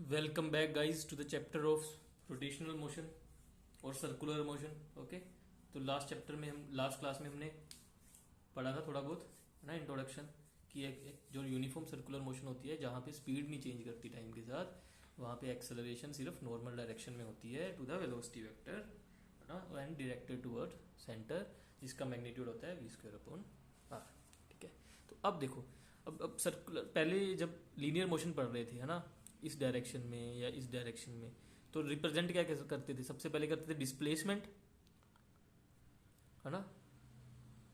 Welcome back guys to the chapter of rotational motion और circular motion. Okay, तो last chapter में हम last class में हमने पढ़ा था थोड़ा बहुत ना इंट्रोडक्शन कि एक जो यूनिफॉर्म सर्कुलर मोशन होती है जहाँ पे स्पीड नहीं चेंज करती टाइम के साथ, वहाँ पे एक्सेलरेशन सिर्फ नॉर्मल डायरेक्शन में होती है टू द वेलोसिटी वेक्टर ना, एंड डायरेक्टेड टूवर्ड सेंटर, जिसका मैग्नीट्यूड होता है v²/r। ठीक है, तो अब देखो, अब सर्कुलर पहले जब लीनियर मोशन पढ़ रहे थे है ना, इस डायरेक्शन में या इस डायरेक्शन में, तो रिप्रेजेंट क्या कैसे करते थे? सबसे पहले करते थे डिस्प्लेसमेंट, है ना।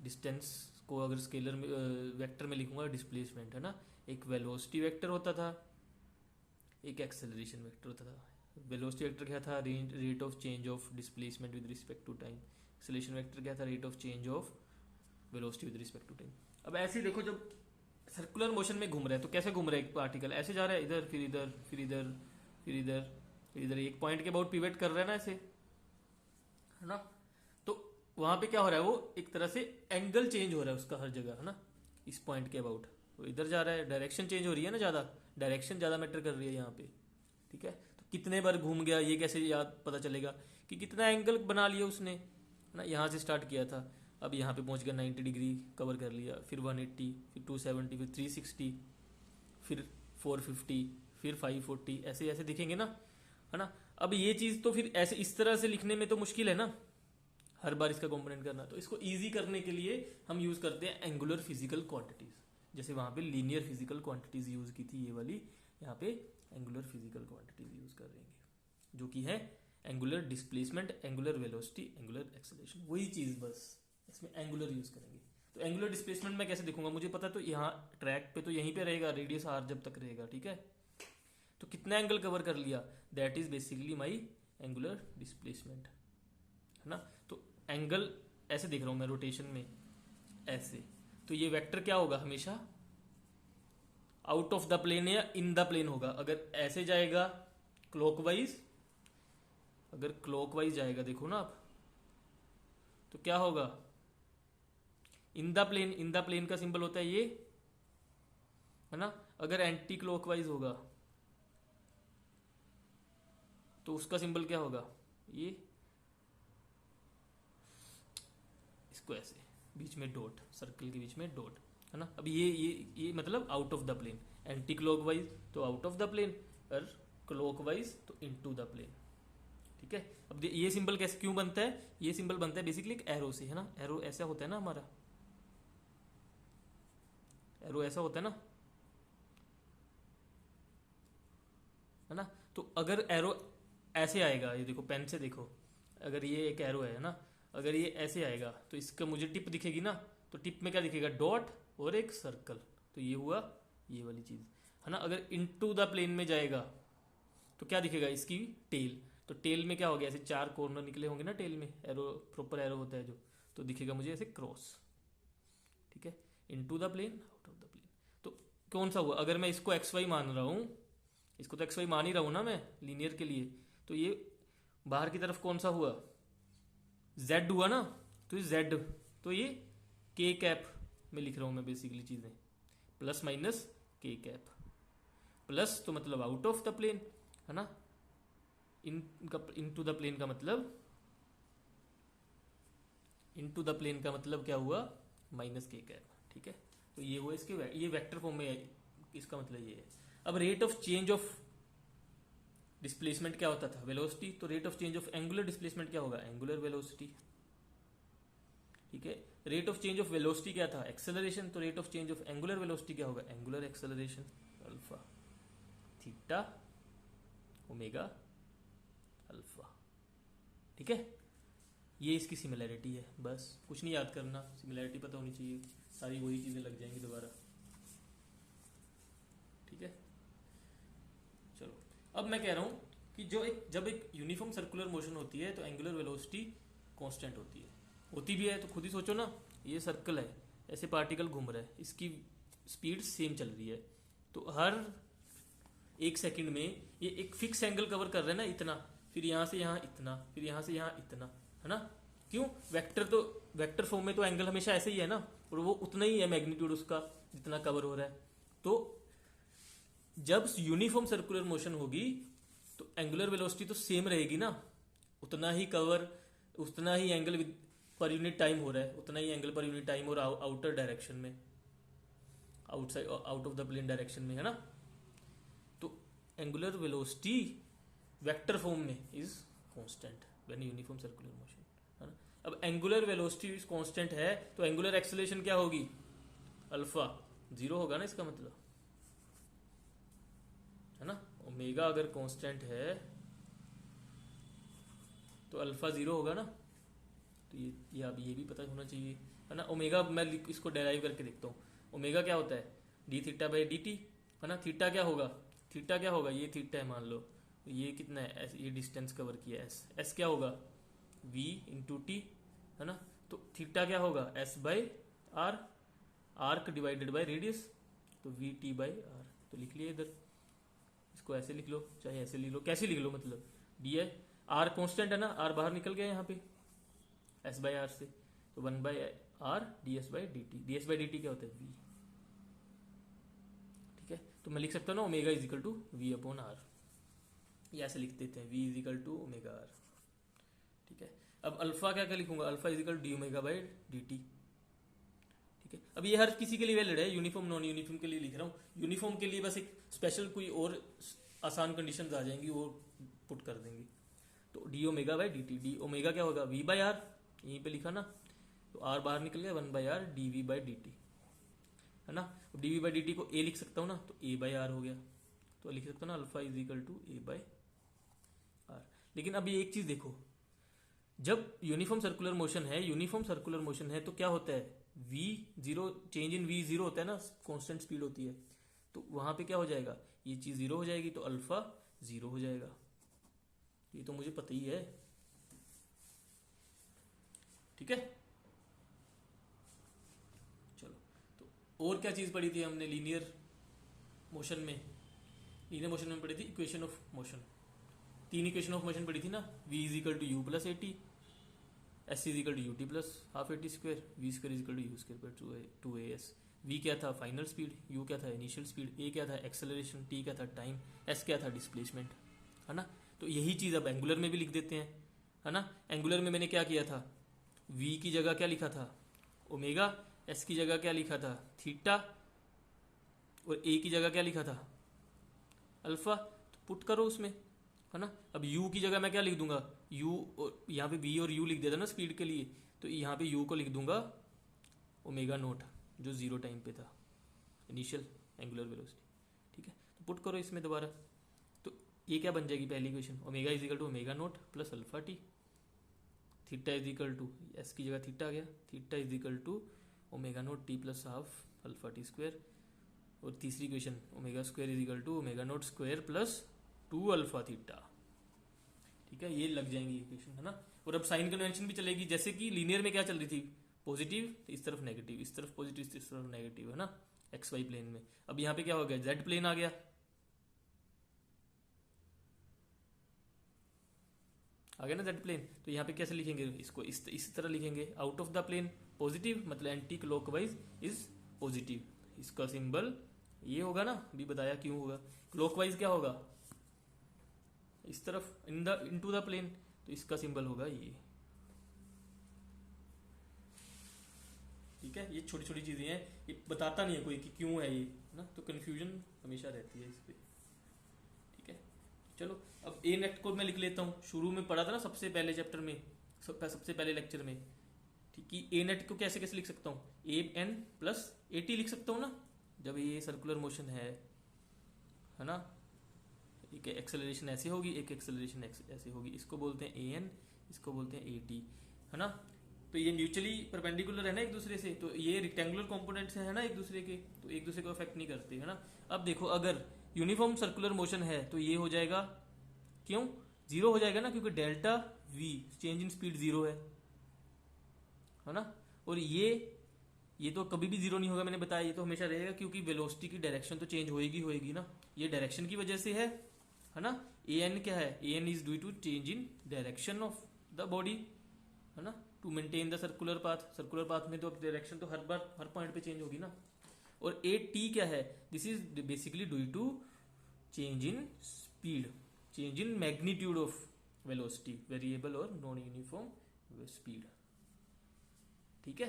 डिस्टेंस को अगर स्केलर में वेक्टर में लिखूंगा डिस्प्लेसमेंट है ना। एक वेलोसिटी वेक्टर होता था, एक एक्सेलरेशन वेक्टर होता था। वेलोसिटी वेक्टर क्या था? Rate of change of displacement with respect to time. Acceleration vector क्या था? Rate of change of velocity with respect to time. अब ऐसे ही देखो, जब सर्कुलर मोशन में घूम रहा है तो कैसे घूम रहा है? एक पार्टिकल ऐसे जा रहा है, इधर फिर इधर फिर इधर फिर इधर फिर इधर, एक पॉइंट के अबाउट पिवट कर रहा है ना ऐसे, है ना। तो वहां पे क्या हो रहा है? वो एक तरह से एंगल चेंज हो रहा है उसका हर जगह, है ना। इस पॉइंट के अबाउट वो इधर जा रहा है, डायरेक्शन चेंज हो रही है ना, ज्यादा डायरेक्शन ज्यादा मैटर कर रही है यहाँ पे। ठीक है, तो कितने बार घूम गया ये कैसे याद पता चलेगा कि कितना एंगल बना लिया उसने, है ना। यहाँ से स्टार्ट किया था, अब यहाँ पे पहुंच गया 90 डिग्री कवर कर लिया, फिर 180, फिर 270, फिर 360, फिर 450, फिर 540, ऐसे ऐसे दिखेंगे ना, है ना। अब ये चीज तो फिर ऐसे इस तरह से लिखने में तो मुश्किल है ना, हर बार इसका कॉम्पोनेंट करना। तो इसको इजी करने के लिए हम यूज करते हैं एंगुलर फिजिकल क्वांटिटीज। जैसे वहां पे लीनियर फिजिकल क्वांटिटीज यूज की थी, ये वाली यहाँ पे एंगुलर फिजिकल क्वांटिटीज यूज कर रहे हैं, जो कि है angular displacement, angular velocity, angular acceleration, वही चीज बस इसमें एंगुलर यूज करेंगे। तो एंगुलर डिस्प्लेसमेंट मैं कैसे देखूंगा? मुझे पता है, तो यहाँ ट्रैक पे तो यहीं पे रहेगा, रेडियस r जब तक रहेगा। ठीक है, तो कितना एंगल कवर कर लिया, that is basically my angular displacement, है ना। तो एंगल ऐसे देख रहा हूं मैं रोटेशन में ऐसे, तो ये वेक्टर क्या होगा? हमेशा आउट ऑफ द प्लेन या इन द प्लेन होगा। अगर ऐसे जाएगा क्लॉकवाइज, अगर क्लॉकवाइज जाएगा देखो ना आप, तो क्या होगा? In the plane, in the plane का सिंबल होता है ये, है ना। अगर एंटी क्लॉकवाइज होगा तो उसका सिंबल क्या होगा? ये, इसको ऐसे बीच में डॉट, सर्कल के बीच में डॉट, है ना। अब ये मतलब out of the plane. Anti clockwise तो आउट ऑफ द प्लेन, और क्लॉकवाइज तो इनटू द प्लेन। ठीक है, अब ये सिंबल कैसे क्यों बनता है? ये सिंबल बनता है बेसिकली एक एरो से, है ना। एरो ऐसा होता है ना, हमारा एरो ऐसा होता है ना, है ना। तो अगर एरो ऐसे आएगा, ये देखो पेन से देखो, अगर ये एक एरो है ना, अगर ये ऐसे आएगा तो इसका मुझे टिप दिखेगी ना, तो टिप में क्या दिखेगा? डॉट और एक सर्कल। तो ये हुआ ये वाली चीज, है ना। अगर इनटू द प्लेन में जाएगा तो क्या दिखेगा? इसकी टेल। तो टेल में क्या हो गया? ऐसे चार कॉर्नर निकले होंगे ना टेल में, एरो प्रॉपर एरो होता है जो, तो दिखेगा मुझे ऐसे क्रॉस। ठीक है, into the plane, out of the plane. तो कौन सा हुआ? अगर मैं इसको एक्स वाई मान रहा हूं, इसको तो एक्स वाई मान ही रहा हूं ना मैं लीनियर के लिए, तो ये बाहर की तरफ कौन सा हुआ? जेड हुआ ना। तो ये जेड, तो ये के कैप में लिख रहा हूं मैं बेसिकली चीजें, प्लस माइनस के कैप। प्लस तो मतलब आउट ऑफ द प्लेन, है ना। इन टू द प्लेन का मतलब, इन टू द प्लेन का मतलब क्या हुआ? माइनस के कैप। ठीक है, तो ये हुआ इसके ये वेक्टर फॉर्म में है, इसका मतलब ये है। अब rate of change of displacement क्या होता था? वेलोसिटी। तो rate of change of angular displacement क्या होगा? Angular velocity. ठीक है, rate of change of velocity क्या था? एक्सेलरेशन। तो rate of change of angular velocity क्या होगा? Angular acceleration. Alpha theta omega alpha. ठीक है, ये इसकी सिमिलैरिटी है, बस कुछ नहीं याद करना, सिमिलैरिटी पता होनी चाहिए, सारी वही चीजें लग जाएंगी दोबारा। ठीक है, चलो अब मैं कह रहा हूं कि जब एक यूनिफॉर्म सर्कुलर मोशन होती है तो एंगुलर वेलोसिटी कांस्टेंट होती भी है। तो खुद ही सोचो ना, ये सर्कल है, ऐसे पार्टिकल घूम रहा है, इसकी स्पीड सेम चल रही है, तो हर एक सेकंड में ये एक फिक्स एंगल कवर कर रहे हैं ना, इतना, फिर यहां से यहां इतना, फिर यहां से यहां इतना, है ना। क्यों? वेक्टर फॉर्म में तो एंगल हमेशा ऐसे ही है ना, और वो उतना ही है मैग्नीट्यूड उसका जितना कवर हो रहा है। तो जब यूनिफॉर्म सर्कुलर मोशन होगी तो एंगुलर वेलोसिटी तो सेम रहेगी ना, उतना ही कवर, उतना ही एंगल पर यूनिट टाइम हो रहा है, उतना ही एंगल पर यूनिट टाइम और आउटर डायरेक्शन में, outside out of the plane direction में, है ना। तो एंगुलर वेलोसिटी वेक्टर फॉर्म में is constant when uniform circular motion, है ना। अब एंगुलर वेलोसिटी कांस्टेंट है तो एंगुलर एक्सेलरेशन क्या होगी, अल्फा जीरो होगा ना, इसका मतलब, है ना। ओमेगा अगर कांस्टेंट है तो अल्फा जीरो होगा ना, तो ये अब ये भी पता होना चाहिए, है ना। ओमेगा मैं इसको डेराइव करके देखता हूँ, ओमेगा क्या होता है, D theta by D T, है ना। थीटा क्या होगा, थीटा क्या होगा, ये थीटा है मान लो, तो ये कितना है एस, ये डिस्टेंस कवर किया एस, एस क्या होगा वी इंटू टी, है ना। तो थीटा क्या होगा S by R, arc divided by radius, तो वी टी बाई आर, तो लिख लिया इधर, इसको ऐसे लिख लो चाहे ऐसे लिख लो, कैसे लिख लो मतलब, डी है, आर कॉन्स्टेंट है ना, आर बाहर निकल गया यहाँ पे एस बाई आर से, तो one by R D S by D T, D S by D T क्या होता है वी, ठीक है। तो मैं लिख सकता हूँ ना omega is equal to V upon R, ये ऐसे लिख देते हैं V is equal to omega R, ठीक है। अब अल्फा क्या क्या लिखूंगा, alpha is equal D omega by D T, ठीक है। अब ये हर किसी के लिए वैलिड है, यूनिफॉर्म नॉन यूनिफॉर्म के लिए लिख रहा हूँ, यूनिफॉर्म के लिए बस एक स्पेशल कोई और आसान कंडीशन आ जाएंगी वो पुट कर देंगे। तो D omega by D T, D omega क्या होगा वी बाई आर, यहीं पे लिखा ना, तो आर बाहर निकल गया, one by R D V by D T, है ना। D V by D T को ए लिख सकता हूँ ना, तो ए बाई आर हो गया, तो लिख सकता हूँ ना alpha is equal to A by R. लेकिन अब ये एक चीज देखो, जब यूनिफॉर्म सर्कुलर मोशन है, यूनिफॉर्म सर्कुलर मोशन है तो क्या होता है v zero, change in v zero होता है ना, कांस्टेंट स्पीड होती है, तो वहां पे क्या हो जाएगा, ये चीज जीरो हो जाएगी, तो अल्फा जीरो हो जाएगा, ये तो मुझे पता ही है, ठीक है। चलो, तो और क्या चीज पढ़ी थी हमने लीनियर मोशन में, लीनियर मोशन में पढ़ी थी इक्वेशन ऑफ मोशन, तीन इक्वेशन ऑफ मोशन पढ़ी थी ना, v is equal to U plus A T, S is equal to U T plus half A T square, V square is equal to U square by two A S. V क्या था final speed, you क्या था initial speed, ए क्या था acceleration, T क्या था time, S क्या था डिस्प्लेसमेंट, है ना। तो यही चीज अब एंगुलर में भी लिख देते हैं, है ना। एंगुलर में मैंने क्या किया था, वी की जगह क्या लिखा था ओमेगा, एस की जगह क्या लिखा था थीटा, और ए की जगह क्या लिखा था अल्फा, तो पुट करो उसमें, है ना। अब u की जगह मैं क्या लिख दूंगा, u, यहाँ पे v और u लिख देता ना स्पीड के लिए, तो यहाँ पे u को लिख दूंगा ओमेगा नोट, जो जीरो टाइम पे था, इनिशियल एंगुलर वेलोसिटी, ठीक है। तो पुट करो इसमें दोबारा, तो ये क्या बन जाएगी पहली equation, omega is equal to omega naught plus alpha T, theta is equal to S की जगह थीटा आ गया, theta is equal to omega naught T plus half alpha T square, और तीसरी equation omega square is equal to omega naught square plus two alpha theta, ठीक है। ये लग जाएंगी इक्वेशन, है ना। और अब साइन कन्वेंशन भी चलेगी, जैसे कि लीनियर में क्या चल रही थी, पॉजिटिव इस तरफ नेगेटिव, इस तरफ पॉजिटिव इस तरफ नेगेटिव, है ना, एक्स वाई प्लेन में। अब यहाँ पे क्या हो गया, जेड प्लेन आ गया, आ गया ना जेड प्लेन, तो यहाँ पे कैसे लिखेंगे इसको, इस तरह लिखेंगे, out of the plane positive, मतलब एंटी क्लॉकवाइज इज पॉजिटिव, इसका सिंबल ये होगा ना, भी बताया क्यों होगा। क्लॉकवाइज क्या होगा, इस तरफ इनटू द प्लेन, तो इसका सिंबल होगा ये, ठीक है। ये छोटी छोटी चीजें हैं, ये बताता नहीं है कोई कि क्यों है ये, ना, तो कंफ्यूजन हमेशा रहती है इस पे, ठीक है। चलो, अब ए नेट को मैं लिख लेता हूँ, शुरू में पढ़ा था ना सबसे पहले चैप्टर में, सबसे पहले लेक्चर में, ठीक है। ए नेट को कैसे कैसे लिख सकता हूँ, A N plus A T लिख सकता हूँ ना, जब ये सर्कुलर मोशन है ना, एक एक्सेलरेशन ऐसे होगी, एक एक्सेलरेशन ऐसे होगी, इसको बोलते हैं ए एन, इसको बोलते हैं ए टी, है ना। तो ये म्यूचुअली परपेंडिकुलर है ना एक दूसरे से, तो ये रेक्टेंगुलर कंपोनेंट्स है ना एक दूसरे के, तो एक दूसरे को अफेक्ट नहीं करते, है ना। अब देखो, अगर यूनिफॉर्म सर्कुलर मोशन है तो ये हो जाएगा, क्यों जीरो हो जाएगा ना, क्योंकि delta we change in speed zero है ना। और ये तो कभी भी जीरो नहीं होगा, मैंने बताया, ये तो हमेशा रहेगा, क्योंकि वेलोसिटी की डायरेक्शन तो चेंज होएगी ना, ये डायरेक्शन की वजह से है ना। ए एन क्या है, A N is due to change in direction of the body, है ना, to maintain the circular path में तो डायरेक्शन तो हर पॉइंट पे चेंज होगी ना। और ए टी क्या है, this is basically due to change in speed, change in magnitude of velocity, variable और नॉन यूनिफॉर्म स्पीड। ठीक है,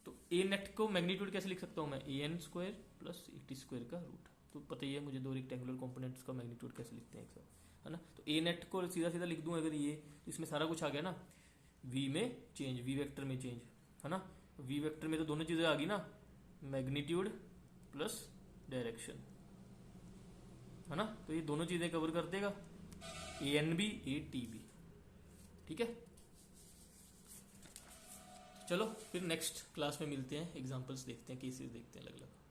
तो ए नेट को मैग्नीट्यूड कैसे लिख सकता हूं मैं, A N square plus A T square का रूट। तो पता ही है मुझे दो रेक्टेंगुलर कंपोनेंट्स का मैग्नीट्यूड कैसे लिखते हैं एक साथ, है ना। तो ए नेट को सीधा सीधा लिख दूं अगर ये, तो इसमें सारा कुछ आ गया ना, वी में चेंज, वी वेक्टर में चेंज, है ना। वी वेक्टर में तो दोनों चीजें आ गई ना, मैग्नीट्यूड प्लस डायरेक्शन, है ना। तो ये दोनों चीजें कवर कर देगा, A N B A T B. ठीक है, चलो फिर नेक्स्ट क्लास में मिलते हैं, एग्जांपल्स देखते हैं, केसेस देखते हैं अलग अलग।